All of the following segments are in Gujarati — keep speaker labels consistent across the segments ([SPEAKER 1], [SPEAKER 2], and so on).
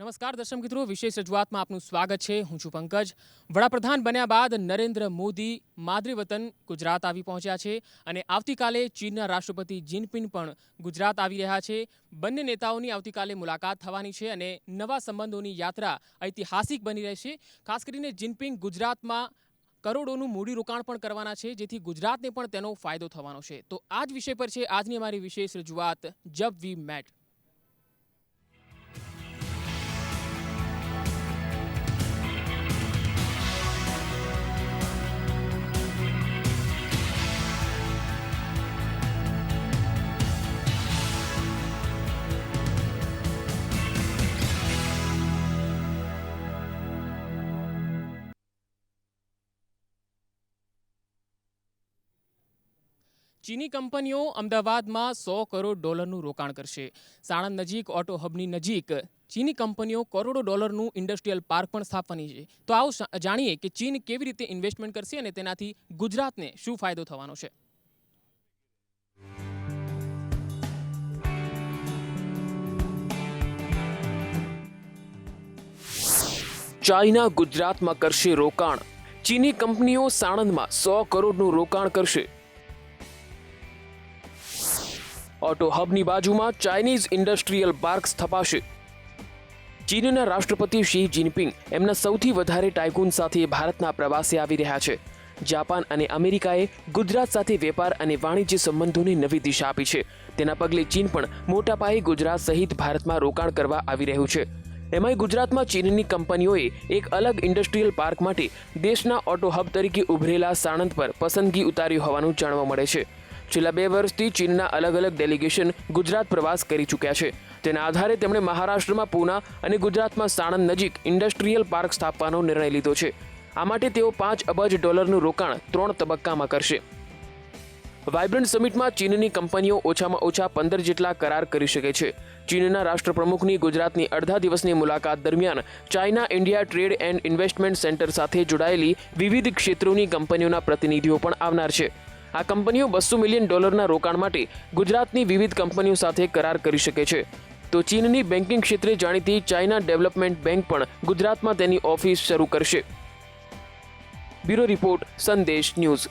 [SPEAKER 1] નમસ્કાર દર્શક મિત્રો, વિશેષ રજૂઆતમાં આપનું સ્વાગત છે. હું છું પંકજ. વડાપ્રધાન બન્યા બાદ નરેન્દ્ર મોદી માદરે વતન ગુજરાત આવી પહોંચ્યા છે અને આવતીકાલે ચીનના રાષ્ટ્રપતિ જિનપિંગ પણ ગુજરાત આવી રહ્યા છે. બંને નેતાઓની આવતીકાલે મુલાકાત થવાની છે અને નવા સંબંધોની યાત્રા ઐતિહાસિક બની રહેશે. ખાસ કરીને જિનપિંગ ગુજરાતમાં કરોડોનું મૂડીરોકાણ પણ કરવાના છે, જેથી ગુજરાતને પણ તેનો ફાયદો થવાનો છે. તો આ જ વિષય પર છે આજની અમારી વિશેષ રજૂઆત જબ વી મેટ. ચીની કંપનીઓ અમદાવાદમાં $100 કરોડનું રોકાણ કરશે. સાણંદ નજીક ઓટો હબની નજીક ચીની કંપનીઓ કરોડો ડોલરનું ઇન્ડસ્ટ્રીયલ પાર્ક પણ સ્થાપવાની છે. તો આવો જાણીએ કે ચીન કેવી રીતે ઇન્વેસ્ટમેન્ટ કરશે અને તેનાથી ગુજરાતને શું ફાયદો થવાનો છે. ચાઇના ગુજરાતમાં કરશે રોકાણ. ચીની કંપનીઓ સાણંદમાં $100 કરોડનું રોકાણ કરશે. ઓટો હબની બાજુમાં ચાઇનીઝ ઇન્ડસ્ટ્રીયલ પાર્ક સ્થપાશે. ચીનના રાષ્ટ્રપતિ શી જિનપિંગ એમના સૌથી વધારે ટાઇકૂન સાથે ભારતના પ્રવાસે આવી રહ્યા છે. જાપાન અને અમેરિકાએ ગુજરાત સાથે વેપાર અને વાણિજ્ય સંબંધોને નવી દિશા આપી છે. તેના પગલે ચીન પણ મોટા પાયે ગુજરાત સહિત ભારતમાં રોકાણ કરવા આવી રહ્યું છે. એમાંય ગુજરાતમાં ચીનની કંપનીઓએ એક અલગ ઇન્ડસ્ટ્રીયલ પાર્ક માટે દેશના ઓટો હબ તરીકે ઉભરેલા સાણંદ પર પસંદગી ઉતારી હોવાનું જાણવા મળે છે. છેલ્લા 2 વર્ષથી ચીનના અલગ અલગ ડેલિગેશન ગુજરાત પ્રવાસ કરી ચૂક્યા છે. તેના આધારે તેમણે મહારાષ્ટ્રમાં પૂના અને ગુજરાતમાં સાણંદ નજીક ઇન્ડસ્ટ્રીયલ પાર્ક સ્થાપવાનો નિર્ણય લીધો છે. આ માટે તેઓ $5 અબજ રોકાણ 3 તબક્કામાં કરશે. વાઇબ્રન્ટ સમિટમાં ચીનની કંપનીઓ ઓછામાં ઓછા 15 જેટલા કરાર કરી શકે છે. ચીનના રાષ્ટ્રપ્રમુખની ગુજરાતની અડધા દિવસની મુલાકાત દરમિયાન China India trade and investment centre સાથે જોડાયેલી વિવિધ ક્ષેત્રોની કંપનીઓના પ્રતિનિધિઓ પણ આવનાર છે. આ કંપનીઓ $200 મિલિયન રોકાણ માટે ગુજરાતની વિવિધ કંપનીઓ સાથે કરાર કરી શકે છે. તો ચીનની બેન્કિંગ ક્ષેત્રે જાણીતી ચાઇના ડેવલપમેન્ટ બેંક પણ ગુજરાતમાં તેની ઓફિસ શરૂ કરશે. બ્યુરો રિપોર્ટ, સંદેશ ન્યૂઝ.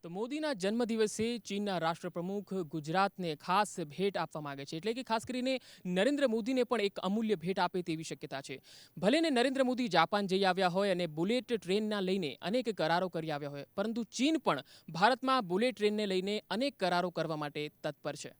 [SPEAKER 1] તો મોદીના જન્મદિવસે ચીનના રાષ્ટ્રપ્રમુખ ગુજરાતને ખાસ ભેટ આપવા માંગે છે. એટલે કે ખાસ કરીને નરેન્દ્ર મોદીને પણ એક અમૂલ્ય ભેટ આપે તેવી શક્યતા છે. ભલે ને નરેન્દ્ર મોદી જાપાન જઈ આવ્યા હોય અને બુલેટ ટ્રેનના લઈને અનેક કરારો કરી આવ્યા હોય, પરંતુ ચીન પણ ભારતમાં બુલેટ ટ્રેનને લઈને અનેક કરારો કરવા માટે તત્પર છે.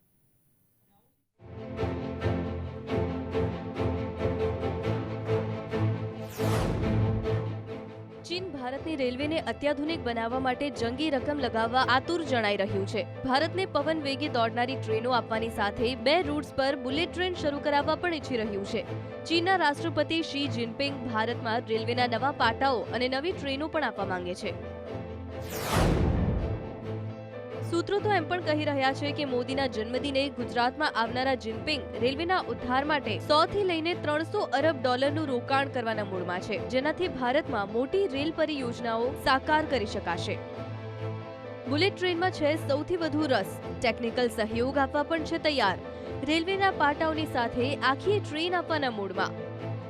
[SPEAKER 2] ચીન ભારતની રેલવેને અત્યાધુનિક બનાવવા માટે જંગી રકમ લગાવવા આતુર જણાઈ રહ્યું છે. ભારતને પવન વેગે દોડનારી ટ્રેનો આપવાની સાથે 2 રૂટ્સ પર બુલેટ ટ્રેન શરૂ કરાવવા પણ ઈચ્છી રહ્યું છે. ચીનના રાષ્ટ્રપતિ શી જિનપિંગ ભારતમાં રેલવેના નવા પાટાઓ અને નવી ટ્રેનો પણ આપવા માંગે છે. સૂત્રો તો એમ પણ કહી રહ્યા છે કે મોદીના જન્મદિને ગુજરાતમાં આવનારા જિનપિંગ રેલવેના ઉદ્ધાર માટે 100 થી લઈને $300 અરબ રોકાણ કરવાના મૂડમાં છે, જેનાથી ભારતમાં મોટી રેલ પરિયોજનાઓ સાકાર કરી શકાશે. બુલેટ ટ્રેનમાં છે સૌથી વધુ રસ. ટેકનિકલ સહયોગ આપવા પણ છે તૈયાર. રેલવેના પાટાઓની સાથે આખી ટ્રેન આપવાના મૂડમાં.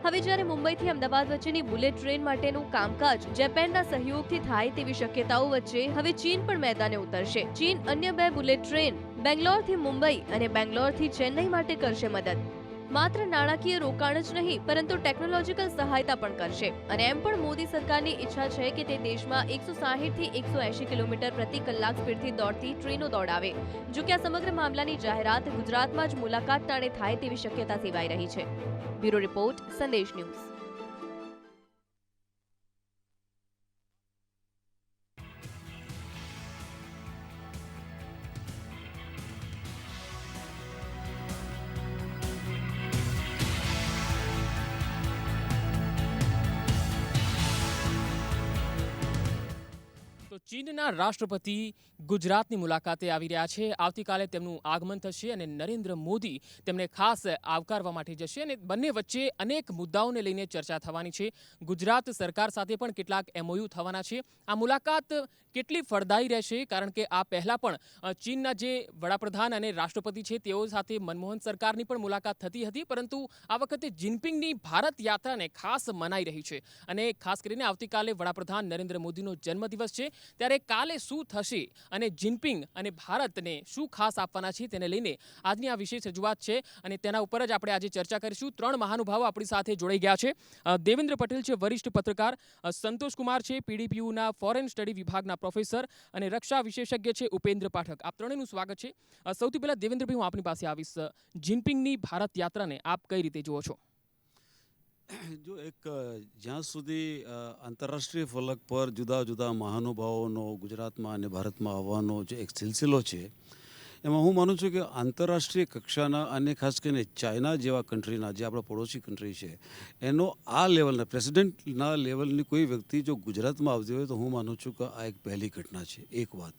[SPEAKER 2] હવે જ્યારે મુંબઈથી અમદાવાદ વચ્ચેની બુલેટ ટ્રેન માટેનું કામકાજ જાપાનના સહયોગથી થાય તેવી શક્યતાઓ વચ્ચે હવે ચીન પણ મેદાને ઉતરશે. ચીન અન્ય 2 બુલેટ ટ્રેન બેંગ્લોરથી મુંબઈ અને બેંગ્લોરથી ચેન્નઈ માટે કરશે મદદ. માત્ર નાણાકીય રોકાણ જ નહીં, પરંતુ ટેકનોલોજીકલ સહાયતા પણ કરશે. અને એમ પણ મોદી સરકારની ઈચ્છા છે કે તે દેશમાં 160 થી 180 કિલોમીટર પ્રતિ કલાક સ્પીડથી દોડતી ટ્રેનો દોડાવે. જો કે આ સમગ્ર મામલાની જાહેરાત ગુજરાતમાં જ મુલાકાત ટાણે થાય તેવી શક્યતા સેવાઈ રહી છે. બ્યુરો રિપોર્ટ, સંદેશ ન્યૂઝ.
[SPEAKER 1] તો ચીનના રાષ્ટ્રપતિ ગુજરાતની મુલાકાતે આવી રહ્યા છે. આવતીકાલે તેમનું આગમન થશે અને નરેન્દ્ર મોદી તેમને ખાસ આવકારવા માટે જશે અને બંને વચ્ચે અનેક મુદ્દાઓને લઈને ચર્ચા થવાની છે. ગુજરાત સરકાર સાથે પણ કેટલાક MOU થવાના છે. આ મુલાકાત કેટલી ફળદાયી રહેશે, કારણ કે આ પહેલા પણ ચીનના જે વડાપ્રધાન અને રાષ્ટ્રપતિ છે તેઓ સાથે મનમોહન સરકારની પણ મુલાકાત થતી હતી, પરંતુ આ વખતે જિનપિંગની ભારત યાત્રાને ખાસ મનાઈ રહી છે. અને ખાસ કરીને આવતીકાલે વડાપ્રધાન નરેન્દ્ર મોદીનો જન્મદિવસ છે, ત્યારે કાલે શું થશે અને જિનપિંગ અને ભારતને શું ખાસ આપવાના છે તેને લઈને આજની આ વિશેષ રજૂઆત છે અને તેના ઉપર જ આપણે આજે ચર્ચા કરીશું. 3 મહાનુભાવો આપણી સાથે જોડાઈ ગયા છે. દેવેન્દ્ર પટેલ છે, વરિષ્ઠ પત્રકાર, સંતોષ કુમાર છે, PDPUના ફોરેન સ્ટડી વિભાગના પ્રોફેસર, અને રક્ષા વિશેષજ્ઞ છે ઉપેન્દ્ર પાઠક. આપ ત્રણેયનું સ્વાગત છે. સૌથી પહેલા દેવેન્દ્રભાઈ, હું આપની પાસે આવીશ. જિનપિંગની ભારત યાત્રાને આપ કઈ રીતે જુઓ છો?
[SPEAKER 3] જો જ્યાં સુધી આંતરરાષ્ટ્રીય ફલક પર જુદા જુદા મહાનુભાવોનો ગુજરાતમાં અને ભારતમાં આવવાનો જે એક સિલસિલો છે, એમાં હું માનું છું કે આંતરરાષ્ટ્રીય કક્ષાના અને ખાસ કરીને ચાઇના જેવા કન્ટ્રીના, જે આપણા પડોશી કન્ટ્રી છે, એનો આ લેવલના પ્રેસિડેન્ટના લેવલની કોઈ વ્યક્તિ જો ગુજરાતમાં આવતી હોય તો હું માનું છું કે આ એક પહેલી ઘટના છે. એક વાત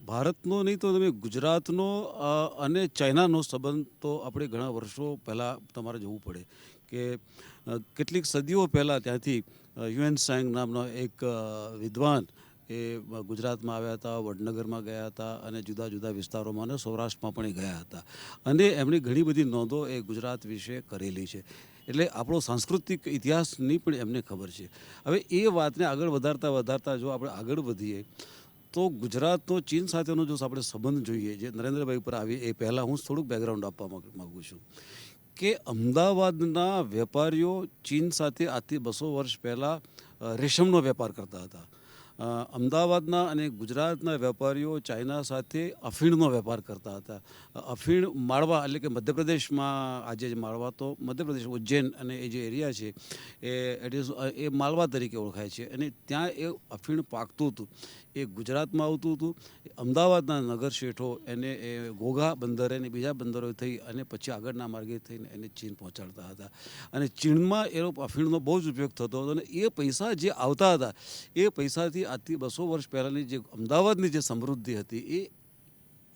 [SPEAKER 3] ભારતનો નહીં તો તમે ગુજરાતનો અને ચાઇનાનો સંબંધ તો આપણે ઘણા વર્ષો પહેલાં તમારે જવું પડે કે કેટલીક સદીઓ પહેલાં ત્યાંથી યુએન સાંગ નામનો એક વિદ્વાન એ ગુજરાતમાં આવ્યા હતા, વડનગરમાં ગયા હતા અને જુદા જુદા વિસ્તારોમાં અને સૌરાષ્ટ્રમાં પણ એ ગયા હતા અને એમની ઘણી બધી નોંધો એ ગુજરાત વિશે કરેલી છે. એટલે આપણો સાંસ્કૃતિક ઇતિહાસની પણ એમને ખબર છે. હવે એ વાતને આગળ વધારતા જો આપણે આગળ વધીએ તો ગુજરાતનો ચીન સાથેનો જો આપણે સંબંધ જોઈએ, જે નરેન્દ્રભાઈ ઉપર આવી, એ પહેલાં હું થોડુંક બેકગ્રાઉન્ડ આપવા માગું છું કે અમદાવાદના વેપારીઓ ચીન સાથે આજથી 200 વર્ષ પહેલાં રેશમનો વેપાર કરતા હતા. અમદાવાદના અને ગુજરાતના વેપારીઓ ચાઇના સાથે અફીણનો વેપાર કરતા હતા. અફીણ માળવા, એટલે કે મધ્યપ્રદેશમાં આજે માળવા તો મધ્યપ્રદેશ ઉજ્જૈન અને એ જે એરિયા છે એ માલવા તરીકે ઓળખાય છે અને ત્યાં એ અફીણ પાકતું હતું. એ ગુજરાતમાં આવતું હતું. અમદાવાદના નગર શેઠો એને એ ઘોઘા બંદરે અને બીજા બંદરો થઈ અને પછી આગળના માર્ગે થઈને એને ચીન પહોંચાડતા હતા અને ચીનમાં એનો અફીણનો બહુ જ ઉપયોગ થતો હતો અને એ પૈસા જે આવતા હતા એ પૈસાથી આજથી 200 વર્ષ પહેલાંની જે અમદાવાદની જે સમૃદ્ધિ હતી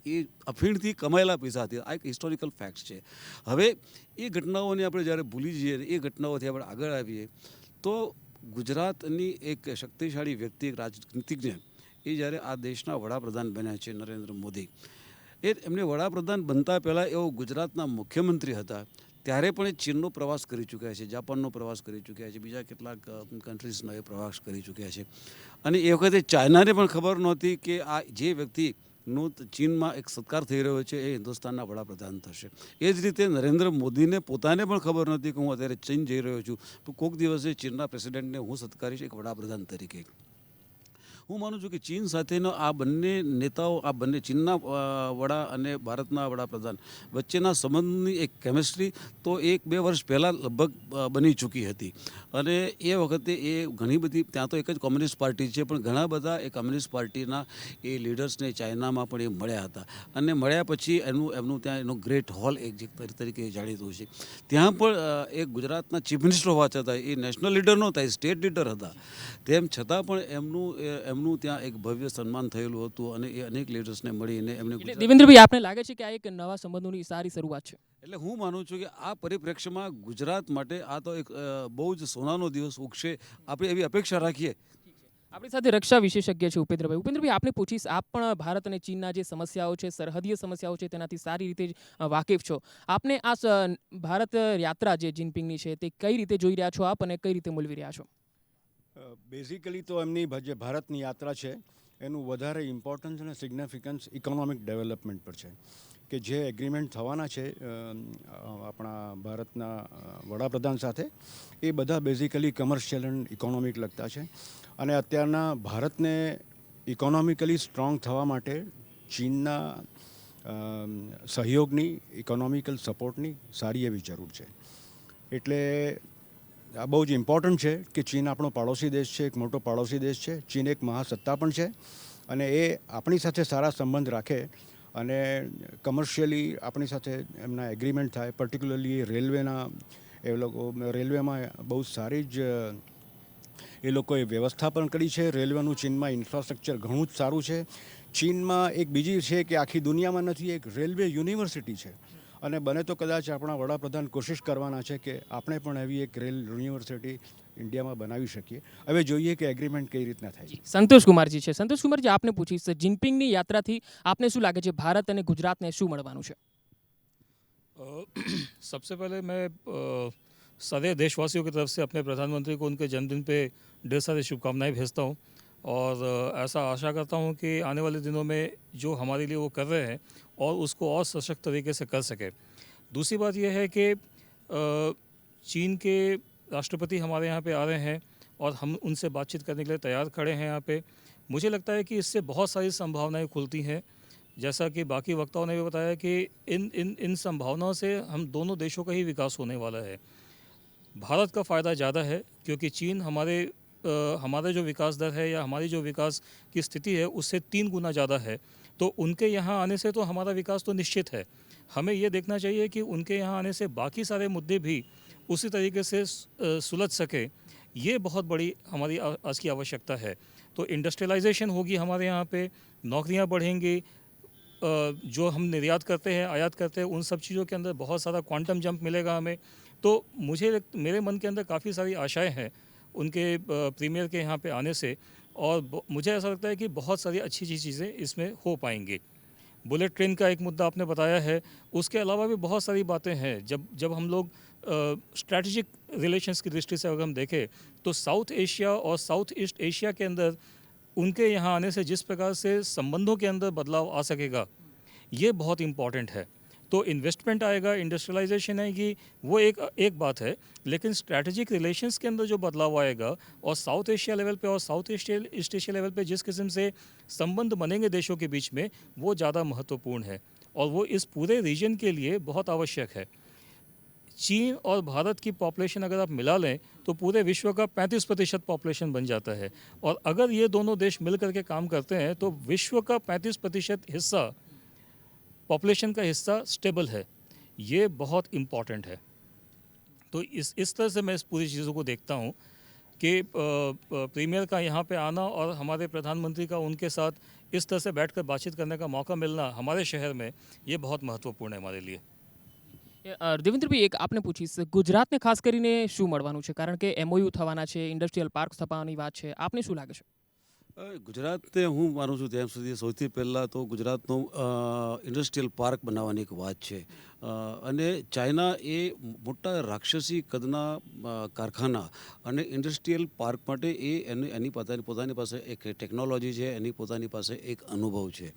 [SPEAKER 3] એ અફીણથી કમાયેલા પૈસા હતી. આ એક હિસ્ટોરિકલ ફેક્ટ છે. હવે એ ઘટનાઓને આપણે જ્યારે ભૂલી જઈએ, એ ઘટનાઓથી આપણે આગળ આવીએ તો ગુજરાતની એક શક્તિશાળી વ્યક્તિ, એક રાજનીતિજ્ઞ, એ જ્યારે આ દેશના વડાપ્રધાન બન્યા છે, નરેન્દ્ર મોદી, એમને વડાપ્રધાન બનતા પહેલાં એઓ ગુજરાતના મુખ્યમંત્રી હતા ત્યારે પણ એ ચીનનો પ્રવાસ કરી ચૂક્યા છે, જાપાનનો પ્રવાસ કરી ચૂક્યા છે, બીજા કેટલાક કન્ટ્રીઝનો એ પ્રવાસ કરી ચૂક્યા છે અને એ વખતે ચાઇનાને પણ ખબર નહોતી કે આ જે વ્યક્તિનો ચીનમાં એક સત્કાર થઈ રહ્યો છે એ હિન્દુસ્તાનના વડાપ્રધાન થશે. એ જ રીતે નરેન્દ્ર મોદીને પોતાને પણ ખબર નહોતી કે હું અત્યારે ચીન જઈ રહ્યો છું તો કોઈક દિવસે ચીનના પ્રેસિડેન્ટને હું સત્કારીશ એક વડાપ્રધાન તરીકે. હું માનું છું કે ચીન સાથેનો આ બંને નેતાઓ, આ બંને ચીનના વડા અને ભારતના વડાપ્રધાન વચ્ચેના સંબંધની એક કેમિસ્ટ્રી તો 1-2 વર્ષ પહેલાં લગભગ બની ચૂકી હતી અને એ વખતે એ ઘણી બધી, ત્યાં તો એક જ કોમ્યુનિસ્ટ પાર્ટી છે પણ ઘણા બધા એ કમ્યુનિસ્ટ પાર્ટીના એ લીડર્સને ચાઇનામાં પણ એ મળ્યા હતા અને મળ્યા પછી એમનું ત્યાં એનો ગ્રેટ હોલ એક તરીકે જાણીતું છે. ત્યાં પણ એક ગુજરાતના ચીફ મિનિસ્ટર હોવા છતાં એ નેશનલ લીડર નહોતા, એ સ્ટેટ લીડર હતા. તેમ છતાં પણ એમનું ત્યાં એક ભવ્ય સન્માન થયેલું હતું અને એ અનેક લીડર્સને મળીને એમને.
[SPEAKER 1] દેવેન્દ્રભાઈ, આપને લાગે છે કે આ એક નવા સંબંધોની સારી શરૂઆત છે?
[SPEAKER 3] એટલે હું માનું છું કે આ પરિપ્રેક્ષ્યમાં ગુજરાત માટે આ તો એક બહુ જ સોનાનો દિવસ ઉગશે, આપણે એવી અપેક્ષા રાખીએ.
[SPEAKER 1] આપણી સાથે રક્ષા વિશેષજ્ઞ છે ઉપેન્દ્રભાઈ. ઉપેન્દ્રભાઈ, આપને પૂછીશ, આપ પણ ભારત અને ચીનના જે સમસ્યાઓ છે, સરહદીય સમસ્યાઓ છે, તેનાથી સારી રીતે વાકેફ છો. આપને આ ભારત યાત્રા જે જિનપિંગની છે તે કઈ રીતે જોઈ રહ્યા છો આપ અને કઈ રીતે મૂલવી રહ્યા છો?
[SPEAKER 4] બેઝિકલી તો એમની જે ભારતની યાત્રા છે એનું વધારે ઇમ્પોર્ટન્સ અને સિગ્નિફિકન્સ ઇકોનોમિક ડેવલપમેન્ટ પર છે કે જે એગ્રીમેન્ટ થવાના છે આપણા ભારતના વડાપ્રધાન સાથે, એ બધા બેઝિકલી કમર્શિયલ એન્ડ ઇકોનોમિક લગતા છે અને અત્યારના ભારતને ઇકોનોમિકલી સ્ટ્રોંગ થવા માટે ચીનના સહયોગની, ઇકોનોમિકલ સપોર્ટની સારી એવી જરૂર છે. એટલે આ બહુ જ ઇમ્પોર્ટન્ટ છે કે ચીન આપણો પાડોશી દેશ છે, એક મોટો પાડોશી દેશ છે. ચીન એક મહાસત્તા પણ છે અને એ આપણી સાથે સારા સંબંધ રાખે અને કમર્શિયલી આપણી સાથે એમના એગ્રીમેન્ટ થાય. પર્ટિક્યુલરલી રેલવેના, એ લોકો રેલવેમાં બહુ સારી જ એ લોકોએ વ્યવસ્થા પણ કરી છે. રેલવેનું ચીનમાં ઇન્ફ્રાસ્ટ્રક્ચર ઘણું જ સારું છે. ચીનમાં એક બીજી છે કે આખી દુનિયામાં નથી, એક રેલવે યુનિવર્સિટી છે. અને બને તો કદાચ આપણા વડાપ્રધાન કોશિશ કરવાના છે કે આપણે પણ એવી એક રેલ યુનિવર્સિટી ઇન્ડિયામાં બનાવી શકીએ. હવે જોઈએ કે એગ્રીમેન્ટ કઈ રીતના થાય છે.
[SPEAKER 5] સંતોષ કુમારજી છે. સંતોષ કુમારજી, આપને પૂછીશ, જિનપિંગની યાત્રાથી આપને શું લાગે છે, ભારત અને ગુજરાતને શું મળવાનું છે?
[SPEAKER 6] सबसे पहले मैं सारे देशवासियों की तरफ से अपने प्रधानमंत्री को उनके जन्मदिन पे ढेर सारी शुभकामनाएं भेजता हूं और ऐसा आशा करता हूं कि आने वाले दिनों में जो हमारे लिए वो कर रहे हैं और उसको और सशक्त तरीके से कर सके। दूसरी बात यह है कि चीन के राष्ट्रपति हमारे यहाँ पे आ रहे हैं और हम उनसे बातचीत करने के लिए तैयार खड़े हैं यहाँ पे। मुझे लगता है कि इससे बहुत सारी संभावनाएं खुलती हैं। जैसा कि बाकी वक्ताओं ने भी बताया कि इन संभावनाओं से हम दोनों देशों का ही विकास होने वाला है। भारत का फ़ायदा ज़्यादा है क्योंकि चीन हमारे जो विकास दर है या हमारी जो विकास की स्थिति है उससे 3 गुना ज़्यादा है। तो उनके यहाँ आने से तो हमारा विकास तो निश्चित है। हमें ये देखना चाहिए कि उनके यहाँ आने से बाकी सारे मुद्दे भी उसी तरीके से सुलझ सके। ये बहुत बड़ी हमारी आज की आवश्यकता है। तो इंडस्ट्रियलाइजेशन होगी हमारे यहाँ पे, नौकरियाँ बढ़ेंगी, जो हम निर्यात करते हैं, आयात करते हैं, उन सब चीज़ों के अंदर बहुत सारा क्वांटम जंप मिलेगा हमें। तो मेरे मन के अंदर काफ़ी सारी आशाएं हैं उनके प्रीमियर के यहाँ पे आने से और मुझे ऐसा लगता है कि बहुत सारी अच्छी चीज़ें इसमें हो पाएंगी। बुलेट ट्रेन का एक मुद्दा आपने बताया है, उसके अलावा भी बहुत सारी बातें हैं। जब हम लोग स्ट्रैटेजिक रिलेशंस की दृष्टि से अगर हम देखें तो साउथ एशिया और साउथ ईस्ट एशिया के अंदर उनके यहाँ आने से जिस प्रकार से संबंधों के अंदर बदलाव आ सकेगा, ये बहुत इम्पॉर्टेंट है। तो इन्वेस्टमेंट आएगा, इंडस्ट्रियलाइजेशन आएगी, वो एक बात है, लेकिन स्ट्रैटेजिक रिलेशंस के अंदर जो बदलाव आएगा और साउथ एशिया लेवल पे और साउथ ईस्ट एशिया लेवल पे जिस किस्म से संबंध बनेंगे देशों के बीच में, वो ज़्यादा महत्वपूर्ण है और वो इस पूरे रीजन के लिए बहुत आवश्यक है। चीन और भारत की पॉपुलेशन अगर आप मिला लें तो पूरे विश्व का 35% पॉपुलेशन बन जाता है और अगर ये दोनों देश मिल करके काम करते हैं तो विश्व का 35% हिस्सा, पॉपुलेशन का हिस्सा स्टेबल है। ये बहुत इम्पॉर्टेंट है। तो इस तरह से मैं इस पूरी चीज़ों को देखता हूँ कि प्रीमियर का यहाँ पे आना और हमारे प्रधानमंत्री का उनके साथ इस तरह से बैठकर बातचीत करने का मौका मिलना हमारे शहर में, ये बहुत महत्वपूर्ण है हमारे लिए।
[SPEAKER 5] દેવેન્દ્રભાઈ, એક આપને પૂછીશ, ગુજરાતને ખાસ કરીને શું મળવાનું છે? કારણ કે MOU થવાના છે, ઇન્ડસ્ટ્રીયલ પાર્ક સ્થાપવાની વાત છે, આપને શું લાગે છે?
[SPEAKER 3] ગુજરાતને હું માનું છું ત્યાં સુધી સૌથી પહેલાં તો ગુજરાતનું ઇન્ડસ્ટ્રીયલ પાર્ક બનાવવાની એક વાત છે અને ચાઇના એ મોટા રાક્ષસી કદના કારખાના અને ઇન્ડસ્ટ્રીયલ પાર્ક માટે એની પોતાની પાસે એક ટેકનોલોજી છે, એની પોતાની પાસે એક અનુભવ છે.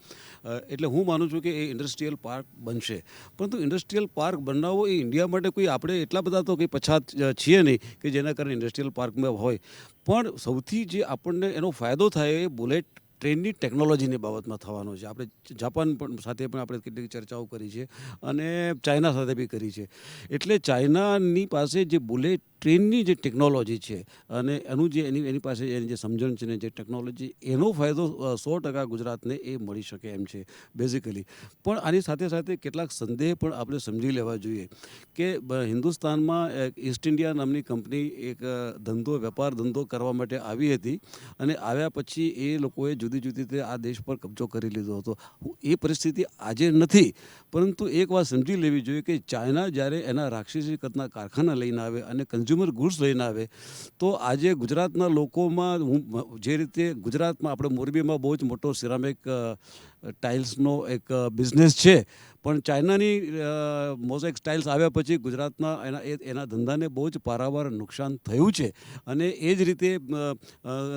[SPEAKER 3] એટલે હું માનું છું કે એ ઇન્ડસ્ટ્રીયલ પાર્ક બનશે. પરંતુ ઇન્ડસ્ટ્રીયલ પાર્ક બનાવવો એ ઇન્ડિયા માટે કોઈ આપણે એટલા બધા તો કંઈ પછાત છીએ નહીં કે જેના કારણે ઇન્ડસ્ટ્રીયલ પાર્કમાં હોય. પણ સૌથી જે આપણને એનો ફાયદો થાય એ બુલેટ ટ્રેનની ટેકનોલોજીની બાબતમાં થવાનો છે. આપણે જાપાન સાથે પણ આપણે કેટલીક ચર્ચાઓ કરી છે અને ચાઇના સાથે બી કરી છે. એટલે ચાઇનાની પાસે જે બુલેટ ટ્રેનની જે ટેકનોલોજી છે અને એનું જે એની પાસે એની જે સમજણ છે ને જે ટેકનોલોજી, એનો ફાયદો 100% ગુજરાતને એ મળી શકે એમ છે બેઝિકલી. પણ આની સાથે સાથે કેટલાક સંદેહ પણ આપણે સમજી લેવા જોઈએ કે હિન્દુસ્તાનમાં ઈસ્ટ ઇન્ડિયા નામની કંપની એક વેપાર ધંધો કરવા માટે આવી હતી અને આવ્યા પછી એ લોકોએ જુદી જુદી રીતે આ દેશ પર કબજો કરી લીધો હતો. એ પરિસ્થિતિ આજે નથી, પરંતુ એક વાત સમજી લેવી જોઈએ કે ચાઇના જ્યારે એના રાક્ષસી કદના કારખાના લઈને આવે અને કન્ઝ્યુમર ગુડ્સ લઈને આવે તો આજે ગુજરાતના લોકોમાં જે રીતે ગુજરાતમાં આપણે મોરબીમાં બહુ જ મોટો સિરામિક ટાઇલ્સનો એક બિઝનેસ છે, પણ ચાઇનાની મોઝેક ટાઇલ્સ આવ્યા પછી ગુજરાતના એના ધંધાને બહુ જ પારાવાર નુકસાન થયું છે. અને એ જ રીતે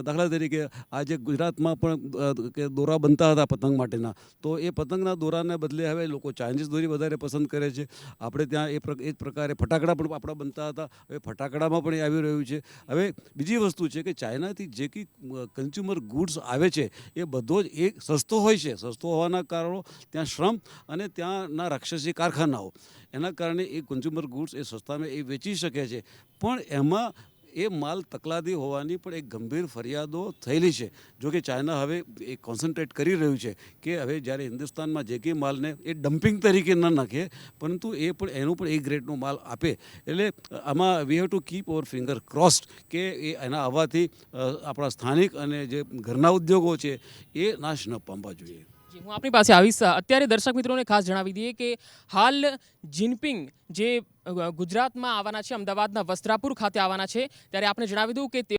[SPEAKER 3] દાખલા તરીકે આજે ગુજરાતમાં પણ કે દોરા બનતા હતા પતંગ માટેના, તો એ પતંગના દોરાને બદલે હવે લોકો ચાઇનીઝ દોરી વધારે પસંદ કરે છે. આપણે ત્યાં એ જ પ્રકારે ફટાકડા પણ આપણા બનતા હતા, હવે ફટાકડામાં પણ એ આવી રહ્યું છે. હવે બીજી વસ્તુ છે કે ચાઇનાથી જે કંઈ કન્ઝ્યુમર ગુડ્સ આવે છે એ બધો જ એક સસ્તો હોય છે. સસ્તો હોવાના કારણો ત્યાં શ્રમ અને ત્યાંના રાક્ષસી કારખાનાઓ, એના કારણે એ કન્ઝ્યુમર ગુડ્સ એ સસ્તામાં એ વેચી શકે છે. પણ એમાં એ માલ તકલાદી હોવાની પણ એક ગંભીર ફરિયાદો થયેલી છે. જો કે ચાઇના હવે એ કોન્સન્ટ્રેટ કરી રહ્યું છે કે હવે જ્યારે હિન્દુસ્તાનમાં જે કંઈ માલને એ ડમ્પિંગ તરીકે ન નાખે, પરંતુ એ પણ એનું પણ એ ગ્રેડનો માલ આપે. એટલે આમાં we have to keep hour finger crossed કે એ એના આવવાથી આપણા સ્થાનિક અને જે ઘરના ઉદ્યોગો છે એ નાશ ન પામવા જોઈએ.
[SPEAKER 5] જી, હું આપની પાસે આવીશ. અત્યારે દર્શક મિત્રોને ખાસ જણાવી દઈએ કે હાલ જિનપિંગ જે ગુજરાતમાં આવવાના છે, અમદાવાદના વસ્ત્રાપુર ખાતે આવવાના છે, ત્યારે આપણે જણાવી દઉં કે તે